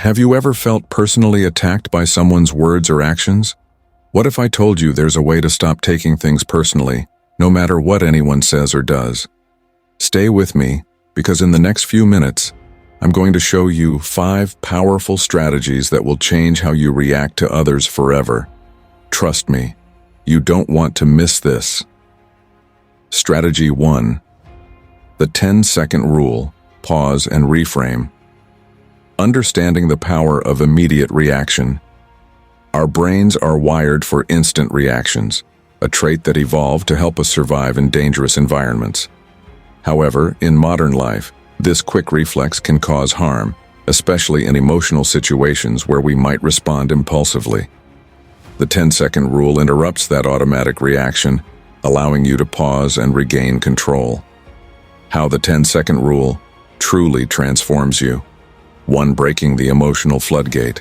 have you ever felt personally attacked by someone's words or actions? What if I told you there's a way to stop taking things personally, no matter what anyone says or does? Stay with me, because in the next few minutes, I'm going to show you 5 powerful strategies that will change how you react to others forever. Trust me, you don't want to miss this. Strategy 1. The 10-second rule. Pause and reframe. Understanding the power of immediate reaction. Our brains are wired for instant reactions, a trait that evolved to help us survive in dangerous environments. However, in modern life, this quick reflex can cause harm, especially in emotional situations where we might respond impulsively. The 10-second rule interrupts that automatic reaction, allowing you to pause and regain control. How the 10-second rule truly transforms you. 1. Breaking the emotional floodgate.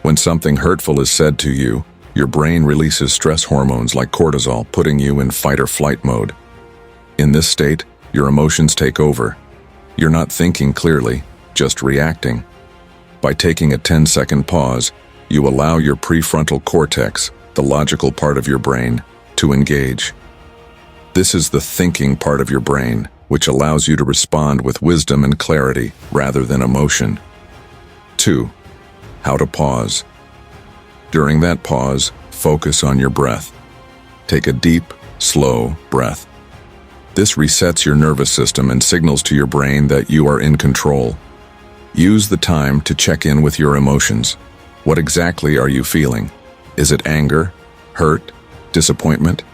When something hurtful is said to you, your brain releases stress hormones like cortisol, putting you in fight or flight mode. In this state, your emotions take over. You're not thinking clearly, just reacting. By taking a 10-second pause, you allow your prefrontal cortex, the logical part of your brain, to engage. This is the thinking part of your brain, which allows you to respond with wisdom and clarity rather than emotion. 2. How to pause. During that pause, focus on your breath. Take a deep, slow breath. This resets your nervous system and signals to your brain that you are in control. Use the time to check in with your emotions. What exactly are you feeling? Is it anger, hurt, disappointment?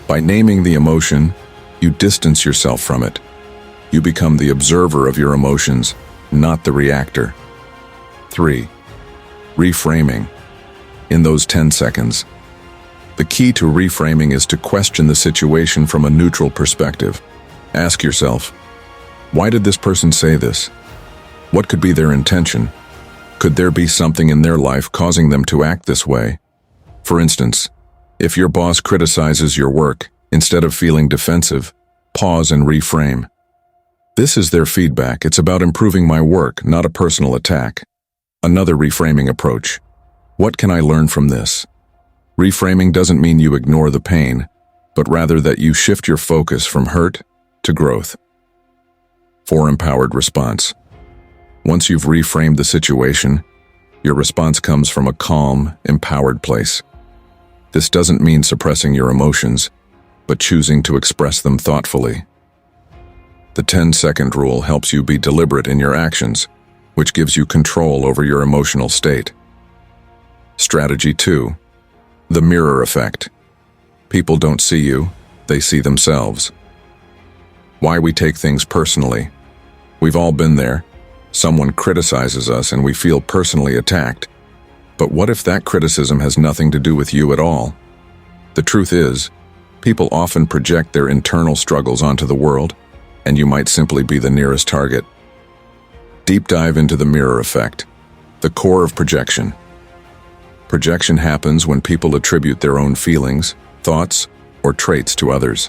By naming the emotion, you distance yourself from it. You become the observer of your emotions, not the reactor. 3. Reframing. In those 10 seconds, the key to reframing is to question the situation from a neutral perspective. Ask yourself, why did this person say this? What could be their intention? Could there be something in their life causing them to act this way? For instance, if your boss criticizes your work, instead of feeling defensive, pause and reframe. This is their feedback. It's about improving my work, not a personal attack. Another reframing approach. What can I learn from this? Reframing doesn't mean you ignore the pain, but rather that you shift your focus from hurt to growth. 4. Empowered response. Once you've reframed the situation, your response comes from a calm, empowered place. This doesn't mean suppressing your emotions, but choosing to express them thoughtfully. The 10-second rule helps you be deliberate in your actions, which gives you control over your emotional state. Strategy 2. The mirror effect. People don't see you, they see themselves. Why we take things personally. We've all been there. Someone criticizes us and we feel personally attacked. But what if that criticism has nothing to do with you at all? The truth is, people often project their internal struggles onto the world, and you might simply be the nearest target. Deep dive into the mirror effect, the core of projection. Projection happens when people attribute their own feelings, thoughts, or traits to others.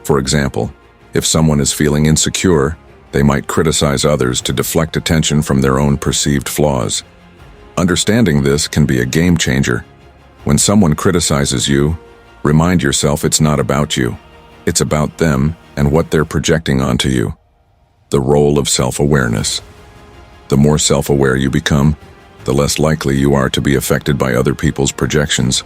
For example, if someone is feeling insecure, they might criticize others to deflect attention from their own perceived flaws. Understanding this can be a game changer. When someone criticizes you, remind yourself it's not about you. It's about them and what they're projecting onto you. The role of self-awareness. The more self-aware you become, the less likely you are to be affected by other people's projections.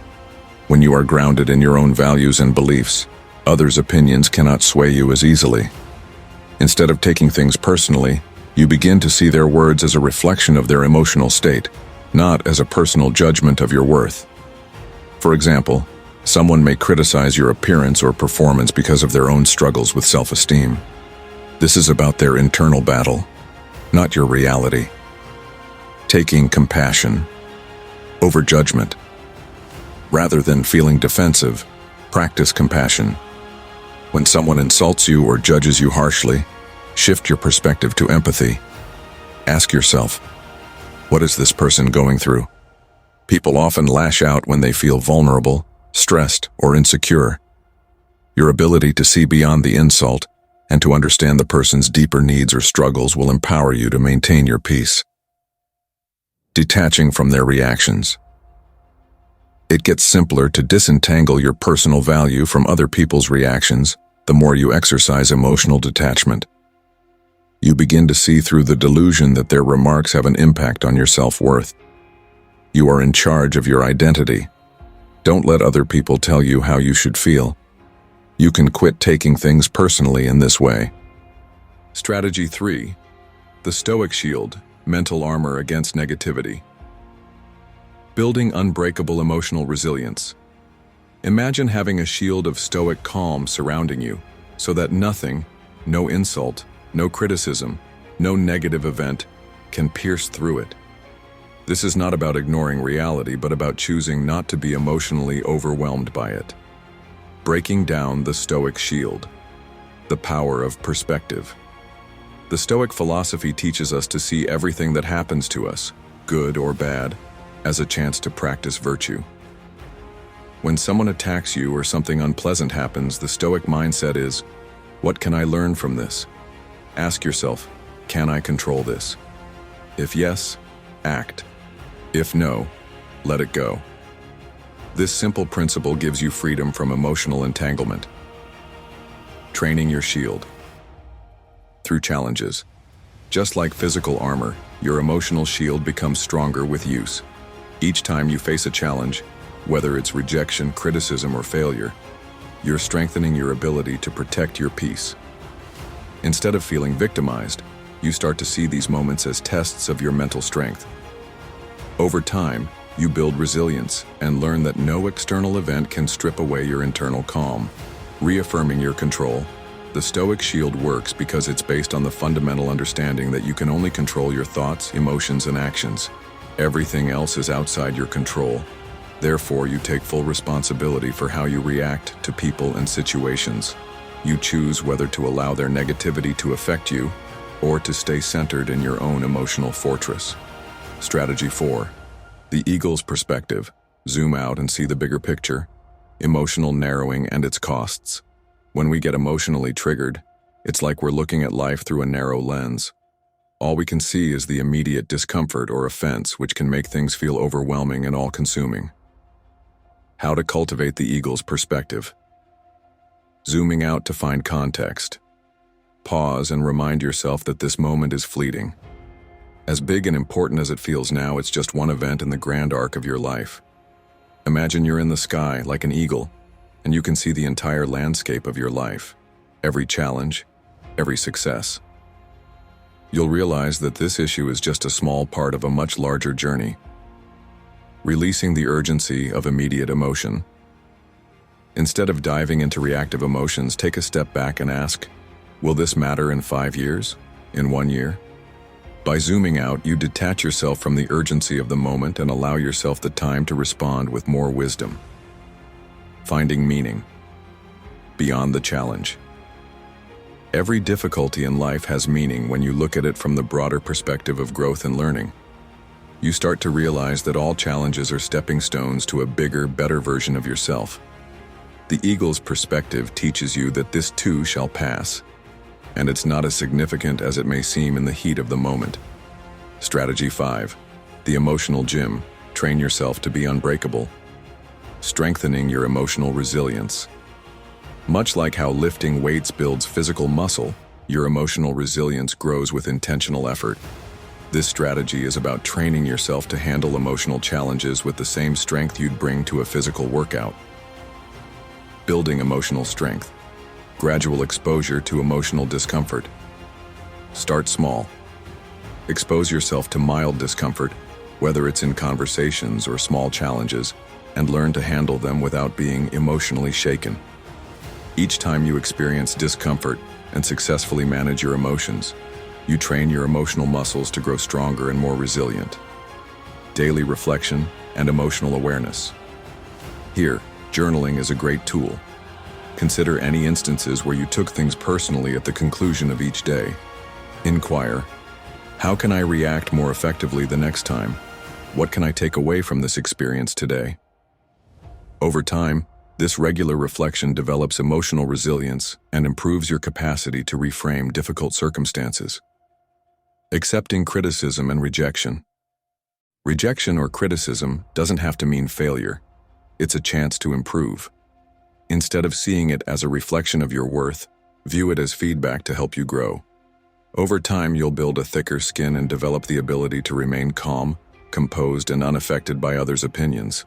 When you are grounded in your own values and beliefs, others' opinions cannot sway you as easily. Instead of taking things personally, you begin to see their words as a reflection of their emotional state, not as a personal judgment of your worth. For example, someone may criticize your appearance or performance because of their own struggles with self-esteem. This is about their internal battle, not your reality. Taking compassion over judgment. Rather than feeling defensive, practice compassion. When someone insults you or judges you harshly, shift your perspective to empathy. Ask yourself, what is this person going through? People often lash out when they feel vulnerable, stressed, or insecure. Your ability to see beyond the insult and to understand the person's deeper needs or struggles will empower you to maintain your peace. detaching from their reactions. It gets simpler to disentangle your personal value from other people's reactions the more you exercise emotional detachment. You begin to see through the delusion that their remarks have an impact on your self-worth. You are in charge of your identity. Don't let other people tell you how you should feel. You can quit taking things personally in this way. Strategy 3. The Stoic Shield, mental armor against negativity. Building unbreakable emotional resilience. Imagine having a shield of stoic calm surrounding you, so that nothing, no insult, no criticism, no negative event, can pierce through it. This is not about ignoring reality, but about choosing not to be emotionally overwhelmed by it. Breaking down the Stoic shield. The power of perspective. The Stoic philosophy teaches us to see everything that happens to us, good or bad, as a chance to practice virtue. When someone attacks you or something unpleasant happens, the Stoic mindset is, what can I learn from this? Ask yourself, can I control this? If yes, act. If no, let it go. This simple principle gives you freedom from emotional entanglement. Training your shield. Through challenges. Just like physical armor, your emotional shield becomes stronger with use. Each time you face a challenge, whether it's rejection, criticism, or failure, you're strengthening your ability to protect your peace. Instead of feeling victimized, you start to see these moments as tests of your mental strength. Over time, you build resilience and learn that no external event can strip away your internal calm. Reaffirming your control, the Stoic shield works because it's based on the fundamental understanding that you can only control your thoughts, emotions, and actions. Everything else is outside your control. Therefore, you take full responsibility for how you react to people and situations. You choose whether to allow their negativity to affect you or to stay centered in your own emotional fortress. Strategy 4. The eagle's perspective. Zoom out and see the bigger picture. Emotional narrowing and its costs. When we get emotionally triggered, it's like we're looking at life through a narrow lens. All we can see is the immediate discomfort or offense, which can make things feel overwhelming and all-consuming. How to cultivate the eagle's perspective. Zooming out to find context. Pause and remind yourself that this moment is fleeting. As big and important as it feels now, it's just one event in the grand arc of your life. Imagine you're in the sky like an eagle, and you can see the entire landscape of your life, every challenge, every success. You'll realize that this issue is just a small part of a much larger journey. Releasing the urgency of immediate emotion. Instead of diving into reactive emotions, take a step back and ask, will this matter in 5 years? In 1 year? By zooming out, you detach yourself from the urgency of the moment and allow yourself the time to respond with more wisdom. Finding meaning. Beyond the challenge. Every difficulty in life has meaning when you look at it from the broader perspective of growth and learning. You start to realize that all challenges are stepping stones to a bigger, better version of yourself. The eagle's perspective teaches you that this too shall pass, and it's not as significant as it may seem in the heat of the moment. Strategy 5. The emotional gym. Train yourself to be unbreakable. Strengthening your emotional resilience. Much like how lifting weights builds physical muscle, your emotional resilience grows with intentional effort. This strategy is about training yourself to handle emotional challenges with the same strength you'd bring to a physical workout. Building emotional strength. Gradual exposure to emotional discomfort. Start small. Expose yourself to mild discomfort, whether it's in conversations or small challenges, and learn to handle them without being emotionally shaken. Each time you experience discomfort and successfully manage your emotions, you train your emotional muscles to grow stronger and more resilient. Daily reflection and emotional awareness. Here, journaling is a great tool. Consider any instances where you took things personally at the conclusion of each day. Inquire, how can I react more effectively the next time? What can I take away from this experience today? Over time, this regular reflection develops emotional resilience and improves your capacity to reframe difficult circumstances. Accepting criticism and rejection. Rejection or criticism doesn't have to mean failure. It's a chance to improve. Instead of seeing it as a reflection of your worth, view it as feedback to help you grow. Over time, you'll build a thicker skin and develop the ability to remain calm, composed, and unaffected by others' opinions.